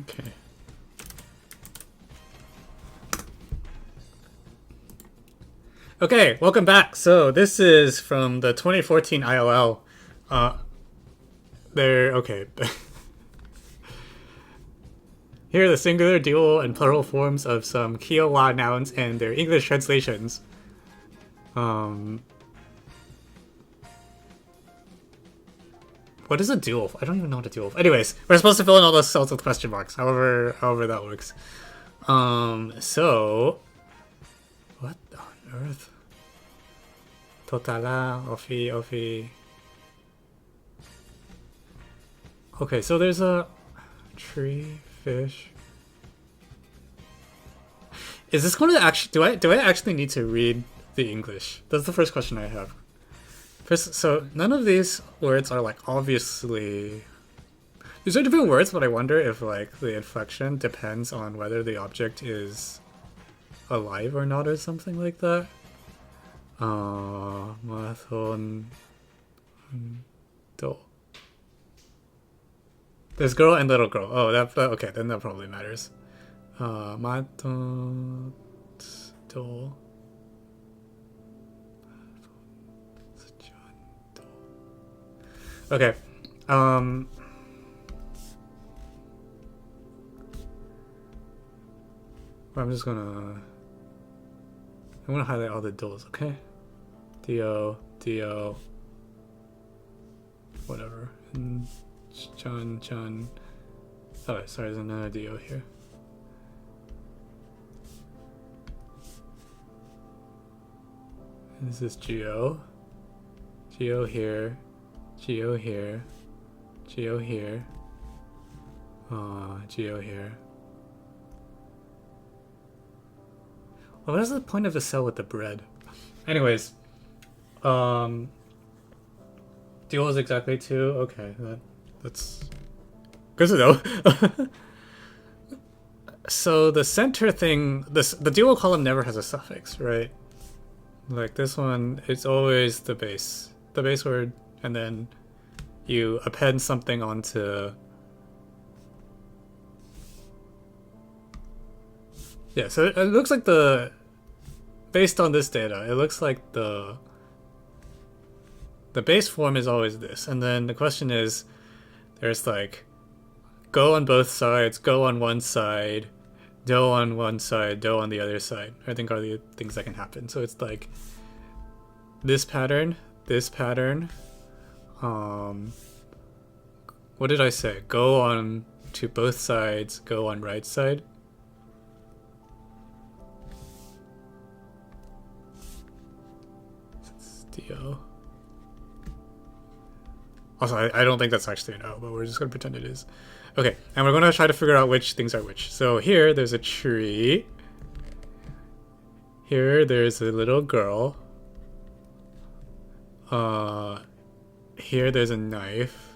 Okay. Okay, welcome back. So this is from the 2014 ILL. Okay. Here are the singular, dual, and plural forms of some Kiowa nouns and their English translations. What is a dual? I don't even know what a dual. Anyways, we're supposed to fill in all those cells with question marks. However that works. So what on earth? Totala, Ofi. Okay, so there's a tree, fish. Is this going to actually? Do I actually need to read the English? That's the first question I have. First, so none of these words are like obviously. These are different words, but I wonder if like the inflection depends on whether the object is alive or not, or something like that. Mathon do. There's girl and little girl. Oh, that okay. Then that probably matters. Mathon do. Okay. I'm gonna highlight all the dos, okay? Dio, whatever. And Chun. Oh, sorry, there's another Dio here. And this is Geo. Geo here. Geo here. Geo here. Geo here. Well, what is the point of the cell with the bread? Anyways, dual is exactly 2. Okay, that's good to know. So the center thing, the dual column never has a suffix, right? Like this one, it's always the base word, and then you append something onto. Yeah, so it looks like based on this data, it looks like the base form is always this. And then the question is, there's like go on both sides, go on one side, do on one side, do on the other side, I think are the things that can happen. So it's like this pattern. What did I say? Go on to both sides, go on right side. Dio. Also, I don't think that's actually an O, but we're just going to pretend it is. Okay, and we're going to try to figure out which things are which. So here, there's a tree. Here, there's a little girl. Here, there's a knife.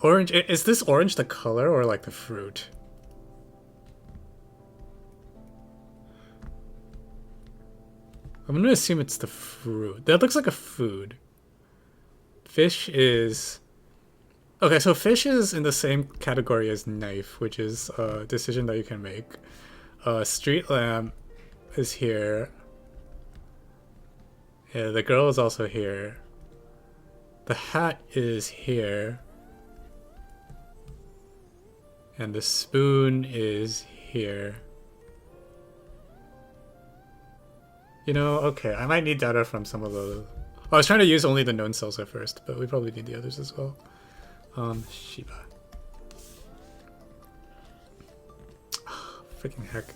Orange. Is this orange the color or like the fruit? I'm gonna assume it's the fruit. That looks like a food. Fish is... Okay, so fish is in the same category as knife, which is a decision that you can make. Street lamp is here. Yeah, the girl is also here. The hat is here. And the spoon is here. You know, okay, I might need data from some of the... I was trying to use only the known cells at first, but we probably need the others as well. Shiba. Freaking heck.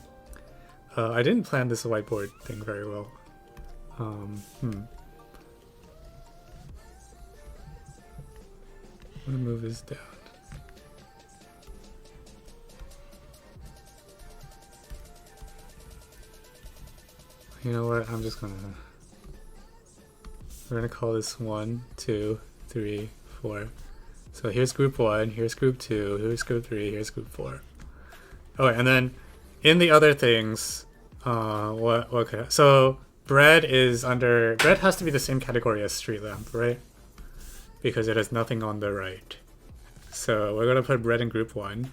I didn't plan this whiteboard thing very well. I'm gonna move this down. You know what? We're gonna call this 1, 2, 3, 4. So here's group 1, here's group 2, here's group 3, here's group 4. Okay, and then in the other things, okay. So bread has to be the same category as street lamp, right? Because it has nothing on the right. So we're gonna put bread in group 1.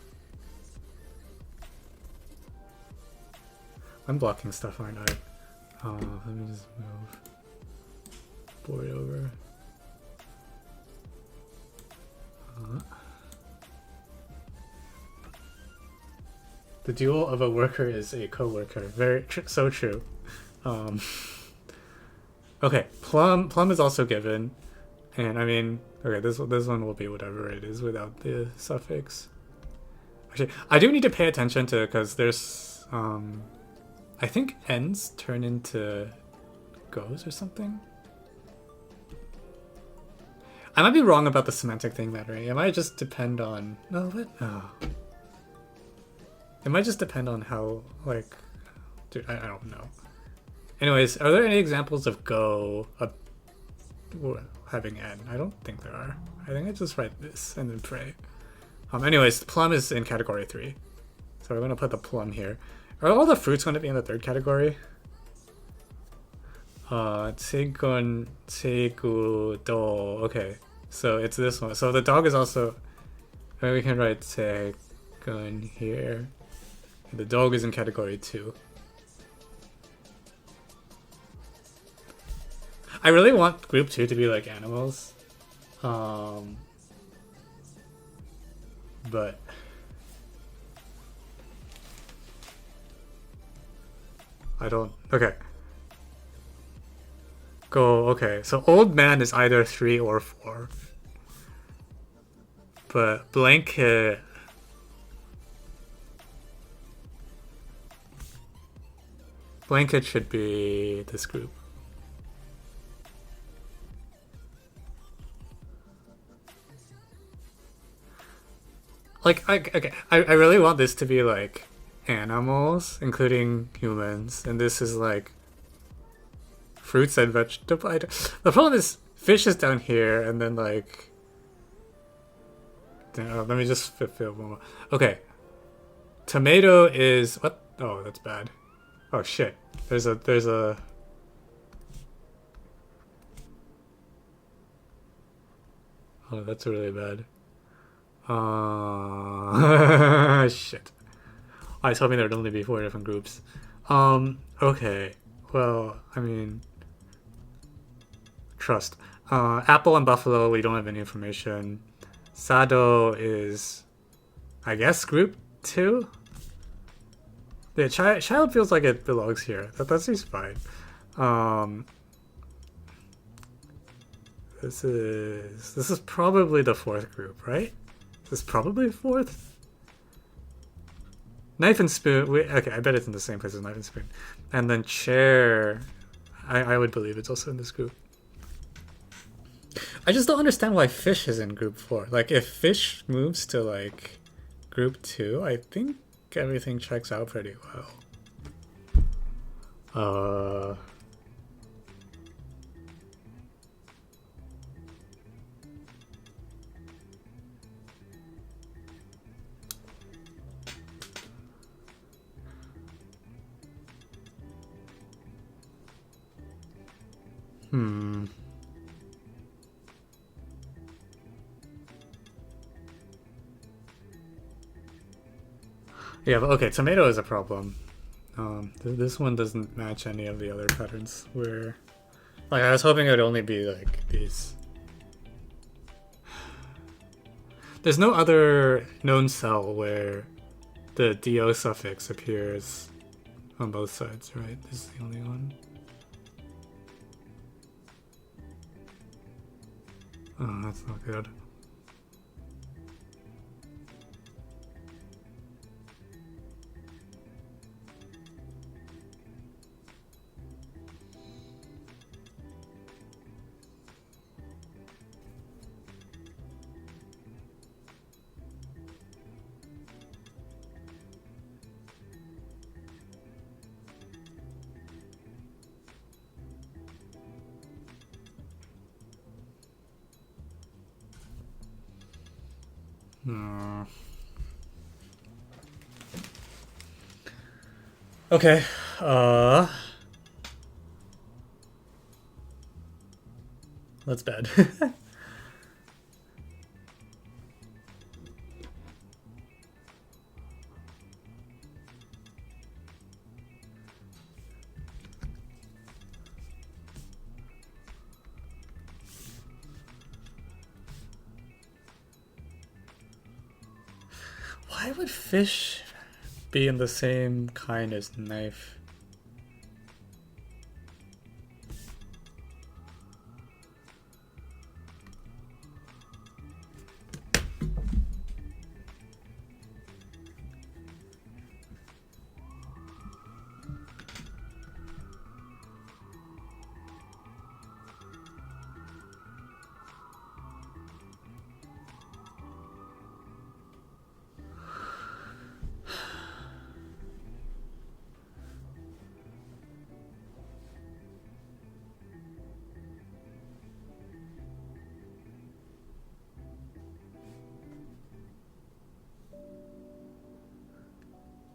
I'm blocking stuff, aren't I? Let me just move board over. The dual of a worker is a co-worker. So true. Okay, plum is also given, and I mean, okay, this one will be whatever it is without the suffix. Actually, I do need to pay attention to, because there's I think ends turn into goes or something. I might be wrong about the semantic thing, Mattering. It might just depend on it might just depend on how, like, dude, I don't know. Anyways, are there any examples of go having n? I don't think there are. I think I just write this and then pray. Anyways, plum is in category 3. So we're gonna put the plum here. Are all the fruits gonna be in the 3rd category? Tsegun, tsegu, do. Okay, so it's this one. So the dog is also. We can write tsegun here. The dog is in category 2. I really want group 2 to be like animals. But I don't. Okay. Go. Okay. So old man is either 3 or 4. But blanket. Blanket should be this group. Like, I really want this to be like animals, including humans, and this is like fruits and vegetables. The problem is fish is down here, and then like, let me just fill one more. Okay, tomato is what? Oh, that's bad. Oh shit. There's a. Oh, that's really bad. Shit. I was hoping there'd only be 4 different groups. Okay. Well, I mean, trust. Apple and buffalo, we don't have any information. Sado is, I guess, group 2? The child feels like it belongs here. That seems fine. This is probably the 4th group, right? This is probably 4th? Knife and spoon. Okay, I bet it's in the same place as knife and spoon. And then chair. I would believe it's also in this group. I just don't understand why fish is in group 4. Like, if fish moves to, like, group 2, I think everything checks out pretty well. Yeah, but okay, tomato is a problem. This one doesn't match any of the other patterns where, like, I was hoping it would only be like these. There's no other known cell where the do suffix appears on both sides, right? This is the only one. Oh, that's not good. Okay. That's bad. Why would fish be in the same kind as knife?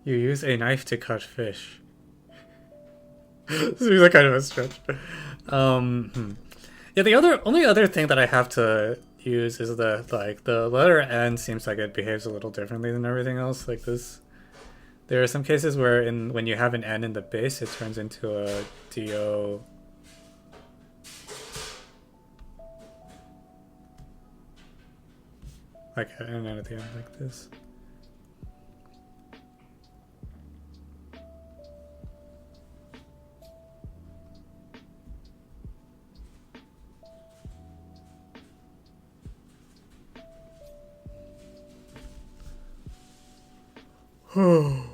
You use a knife to cut fish. Seems like kind of a stretch. Yeah, the only other thing that I have to use is the letter N seems like it behaves a little differently than everything else. Like this, there are some cases where when you have an N in the base, it turns into a DO. Like an N at the end, like this. Oh.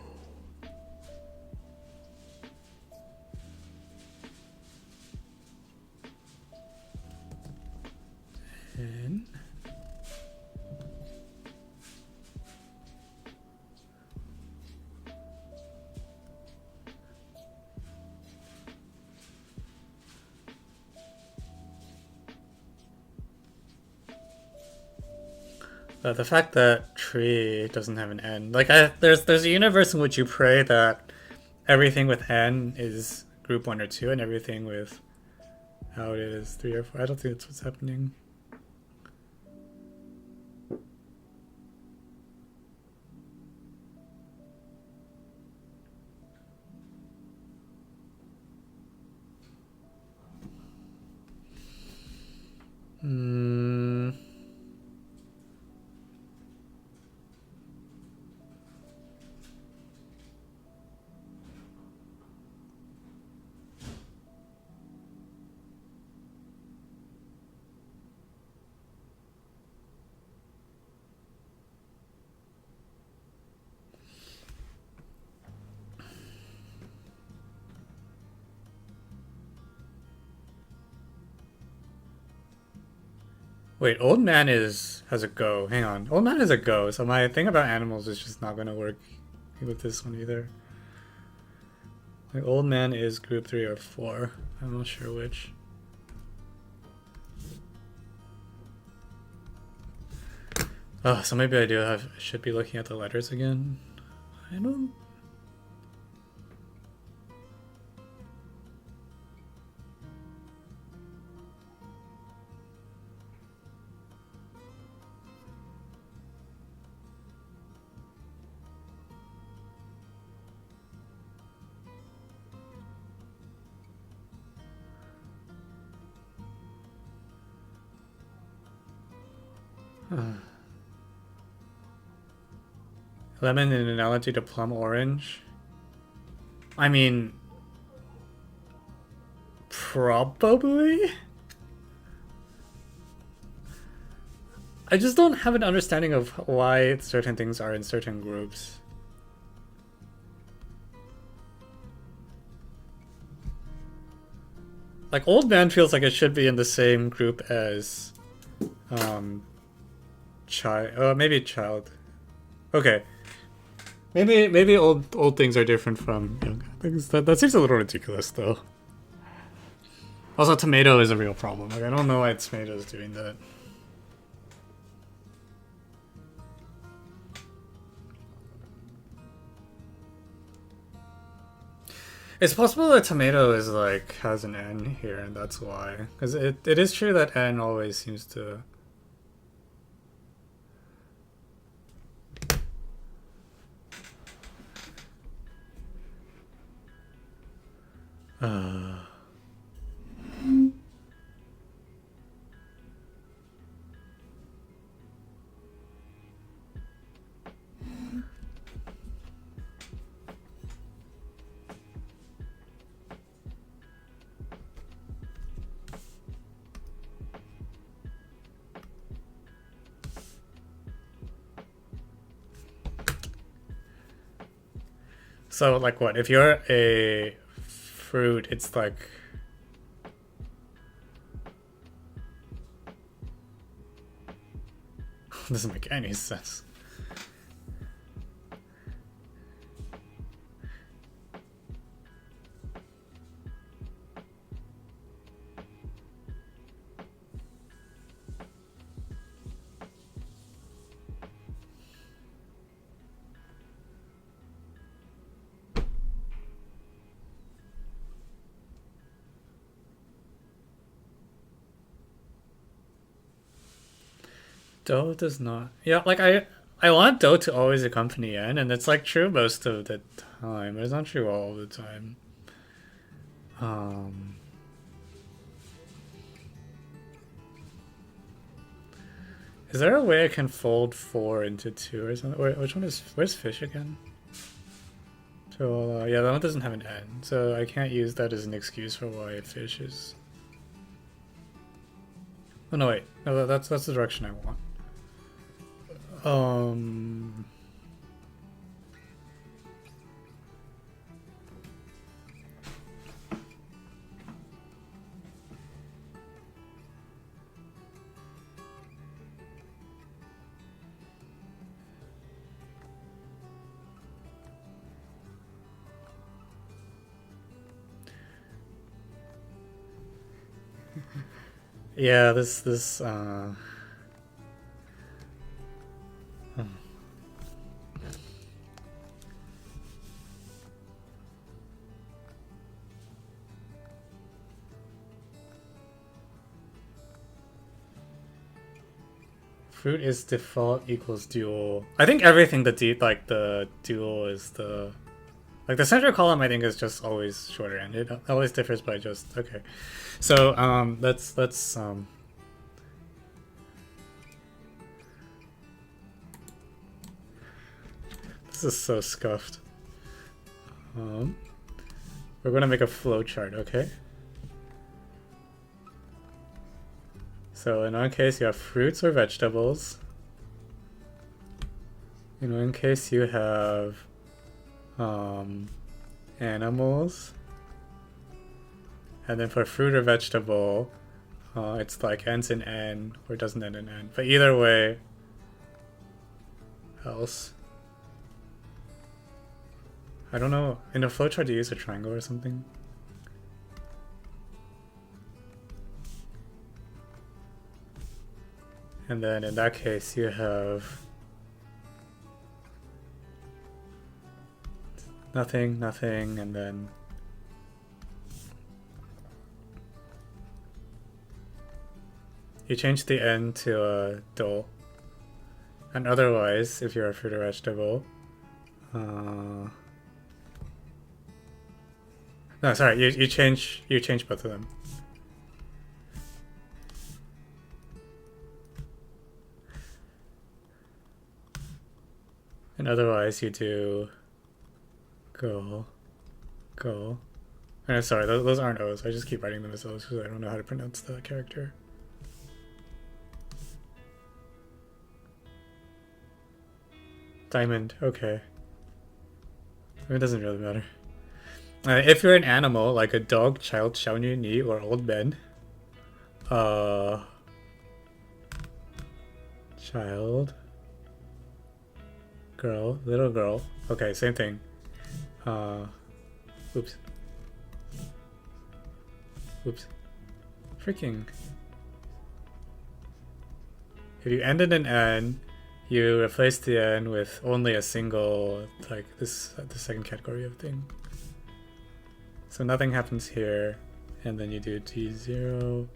And the fact that tree doesn't have an N, like there's a universe in which you pray that everything with N is group 1 or 2, and everything with how it is 3 or 4. I don't think that's what's happening. Wait, old man has a go. Hang on. Old man has a go, so my thing about animals is just not gonna work with this one either. Like old man is group 3 or 4. I'm not sure which. Oh, so maybe I should be looking at the letters again. I don't. Lemon in analogy to plum orange. I mean, probably. I just don't have an understanding of why certain things are in certain groups. Like old man feels like it should be in the same group as child. Maybe child. Okay. Maybe old things are different from young things. That seems a little ridiculous though. Also, tomato is a real problem. Like I don't know why tomato is doing that. It's possible that tomato is like has an N here, and that's why. Because it is true that N always seems to. So like what? If you're a fruit, it's like doesn't make any sense. Dough does not. Yeah, like I want dough to always accompany n, and it's like true most of the time, but it's not true all the time. Um, is there a way I can fold 4 into 2 or something? Wait, which one is? Where's fish again? So yeah, that one doesn't have an n, so I can't use that as an excuse for why fish is. Oh no, wait, no, that's the direction I want. Yeah, this fruit is default equals dual. I think everything the dual is the like the center column. I think is just always shorter end. It always differs by just okay. So let's this is so scuffed. We're gonna make a flowchart, okay? So in one case you have fruits or vegetables. In one case you have animals. And then for fruit or vegetable, it's like ends in n or doesn't end in n. But either way, else. I don't know. In a flowchart, do you use a triangle or something? And then in that case, you have nothing, nothing, and then you change the n to a do. And otherwise, if you're a fruit or vegetable, no, sorry, you change both of them. And otherwise, you do go. And sorry, those aren't O's. I just keep writing them as O's because I don't know how to pronounce the character. Diamond, okay. It doesn't really matter. If you're an animal, like a dog, child, xiaonyuni, or old man, child, girl, little girl. Okay, same thing. Oops. Freaking. If you ended in n, you replace the n with only a single, like this, the second category of thing. So nothing happens here, and then you do G0,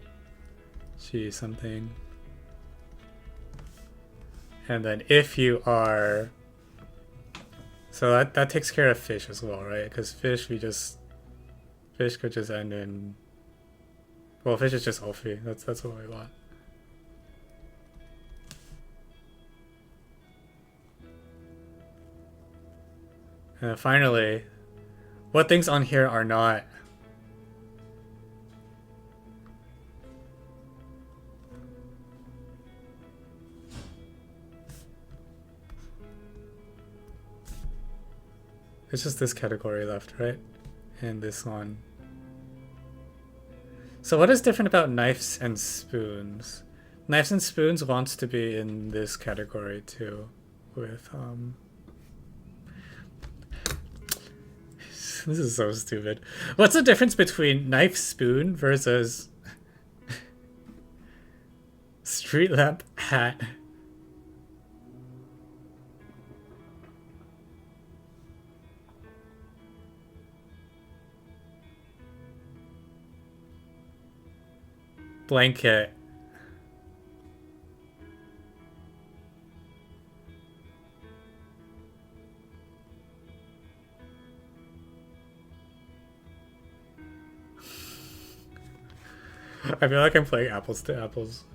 G something. And then if you are, so that takes care of fish as well, right? Because fish could just end in, well, fish is just Ophi. That's what we want. And finally, what things on here are not? It's just this category left, right? And this one. So what is different about knives and spoons? Knives and spoons wants to be in this category too, with this is so stupid. What's the difference between knife spoon versus street lamp hat? Blanket. I feel like I'm playing apples to apples.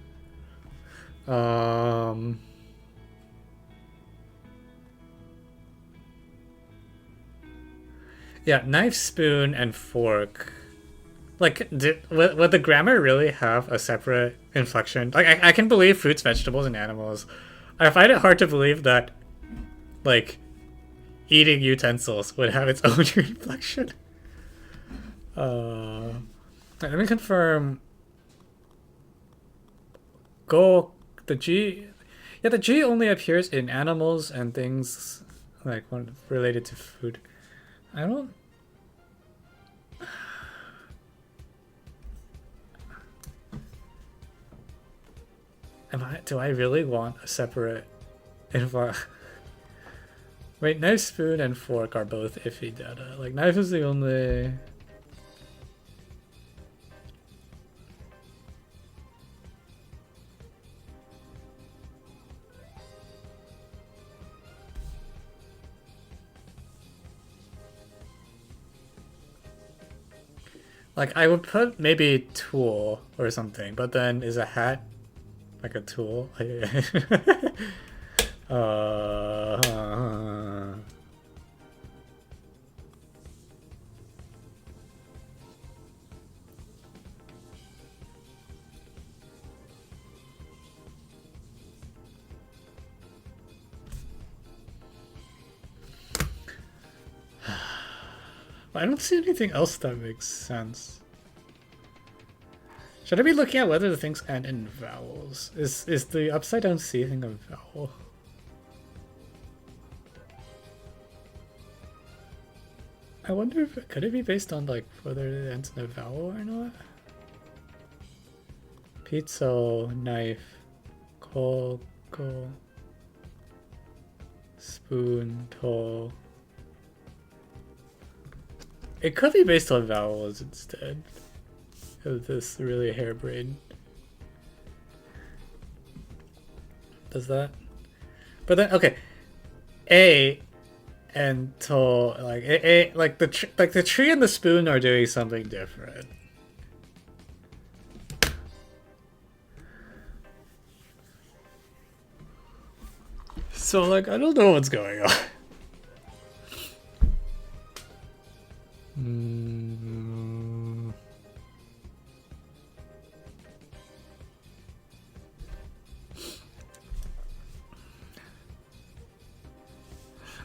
Yeah, knife, spoon, and fork. Like, would the grammar really have a separate inflection? Like, I can believe fruits, vegetables, and animals. I find it hard to believe that, like, eating utensils would have its own inflection. Let me confirm. Go, the G. Yeah, the G only appears in animals and things, like, related to food. I don't. Do I really want a separate Wait, knife, spoon, and fork are both iffy data. Like, knife is the only. Like, I would put maybe tool or something, but then is a hat like a tool? I don't see anything else that makes sense. Should I be looking at whether the things end in vowels? Is the upside down C thing a vowel? I wonder if could it be based on like whether it ends in a vowel or not? Pizza, knife, coal, spoon, toe. It could be based on vowels instead of this really harebrained. Does that? But then okay, A and toe like the tree and the spoon are doing something different. So like I don't know what's going on.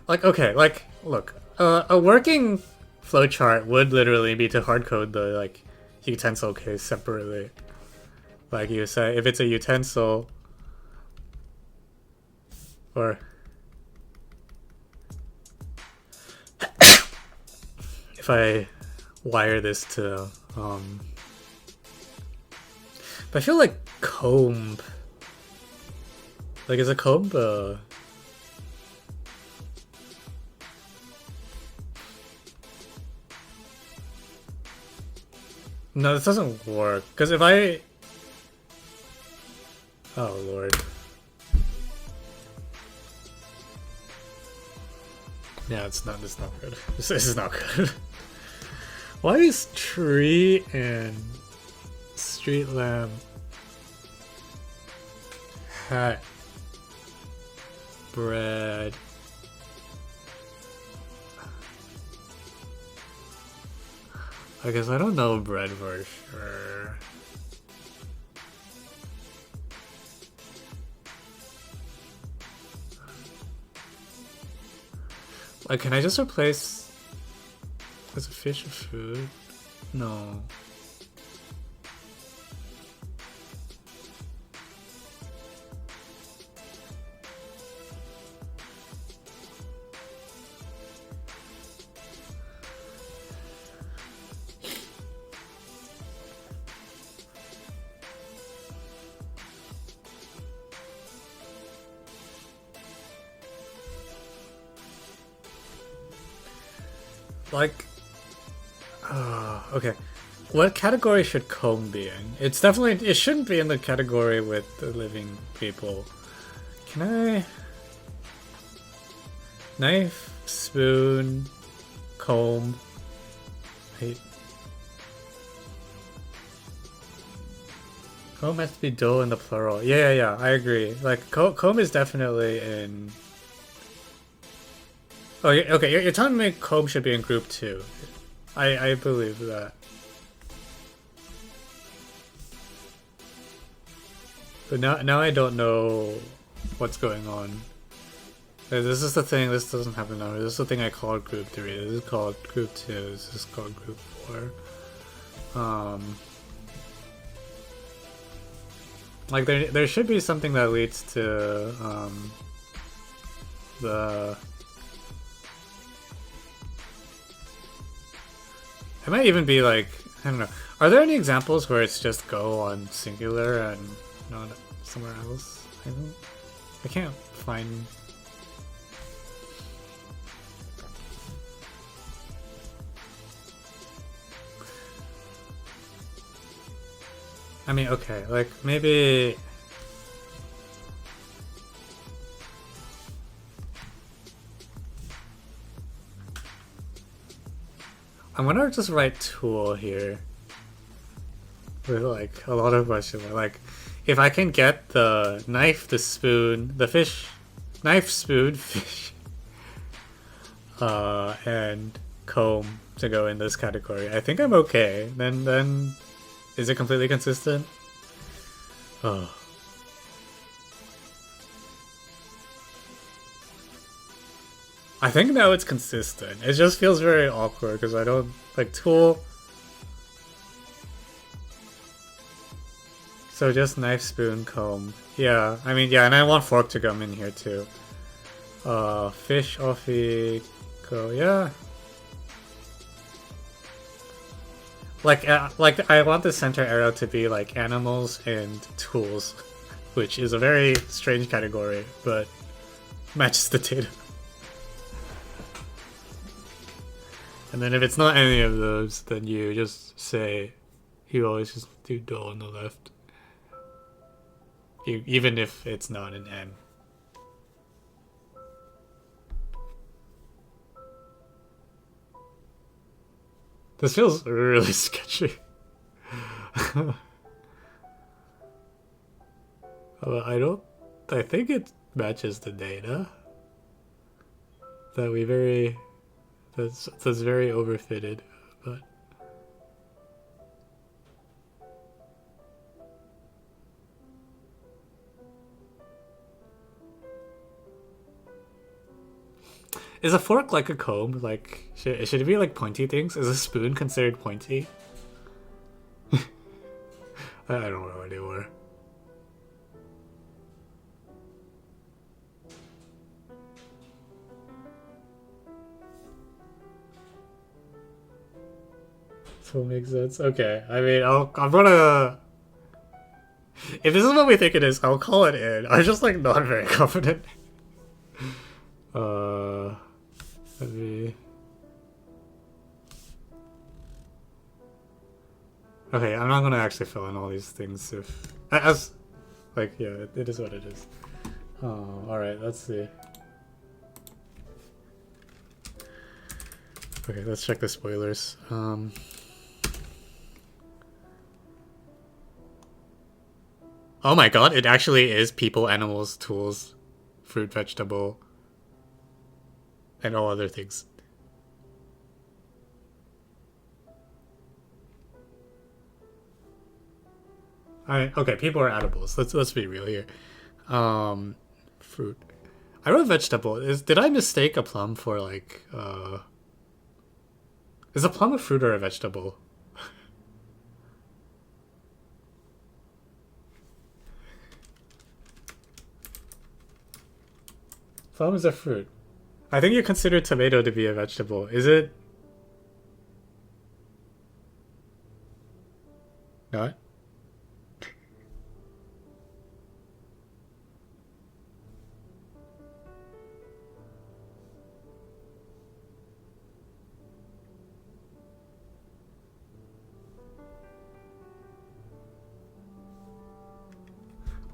Like, okay, like, look, a working flowchart would literally be to hard code the, like, utensil case separately. Like you say, if it's a utensil, or if I wire this to, but I feel like comb, like, is a comb, no, this doesn't work. Because if I... Oh, Lord. Yeah, it's not good. This is not good. Why is tree and street lamp hat bread? I guess I don't know bread for sure. Like, can I just replace Is a fish a food? No. Like, okay. What category should comb be in? It's definitely, it shouldn't be in the category with the living people. Can I? Knife, spoon, comb. Wait. Comb has to be dull in the plural. Yeah, I agree. Like, comb is definitely in... Oh, okay, you're telling me comb should be in group 2. I believe that. But now I don't know what's going on. This is the thing, this doesn't happen now. This is the thing I called group 3. This is called group 2. This is called group 4. Like there should be something that leads to the... It might even be like, I don't know. Are there any examples where it's just go on singular and not somewhere else? I can't find... I mean, okay, like maybe... I'm gonna just write tool here with like a lot of questions. Like, if I can get the knife, the spoon, the fish, knife, spoon, fish, and comb to go in this category, I think I'm okay. Then is it completely consistent? Oh. I think now it's consistent. It just feels very awkward because I don't like tool. So just knife, spoon, comb. Yeah, I mean, yeah, and I want fork to come in here too. Fish, offie, go. Yeah. Like I want the center arrow to be like animals and tools, which is a very strange category, but matches the data. And then if it's not any of those, then you just say, you always just do dull on the left. Even if it's not an M. This feels really sketchy. I think it matches the data. That's very overfitted, but... Is a fork like a comb? Like, should it be like pointy things? Is a spoon considered pointy? I don't know anymore. So it makes sense. Okay, I mean, I'm gonna... If this is what we think it is, I'll call it in. I'm just like not very confident. Maybe... Okay, I'm not gonna actually fill in all these things if... Like, yeah, it is what it is. Oh, alright, let's see. Okay, let's check the spoilers. Oh my god, it actually is people, animals, tools, fruit, vegetable, and all other things. Okay, people are edibles. Let's be real here. Fruit. I wrote vegetable. Did I mistake a plum for like Is a plum a fruit or a vegetable? Plum is a fruit. I think you consider tomato to be a vegetable. Is it? Not?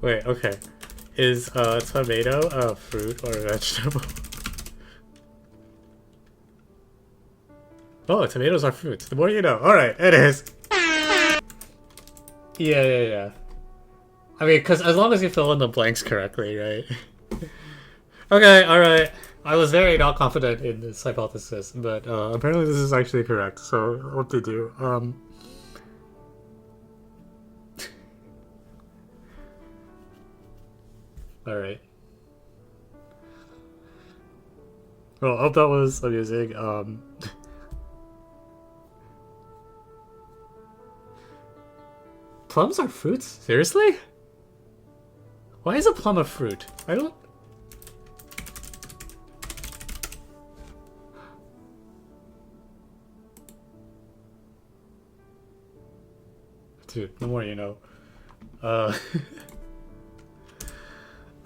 Wait, okay. Is a tomato a fruit or a vegetable? Oh, tomatoes are fruits. The more you know. Alright, it is. Yeah. I mean, because as long as you fill in the blanks correctly, right? Okay, alright. I was very not confident in this hypothesis, but apparently this is actually correct, so what to do? Alright. Well, I hope that was amusing. Plums are fruits? Seriously? Why is a plum a fruit? I don't... Dude, the more you know.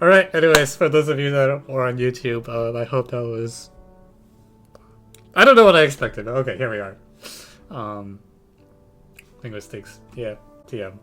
Alright, anyways, for those of you that are on YouTube, I hope that was... I don't know what I expected. Okay, here we are. Linguistics. Yeah, TM.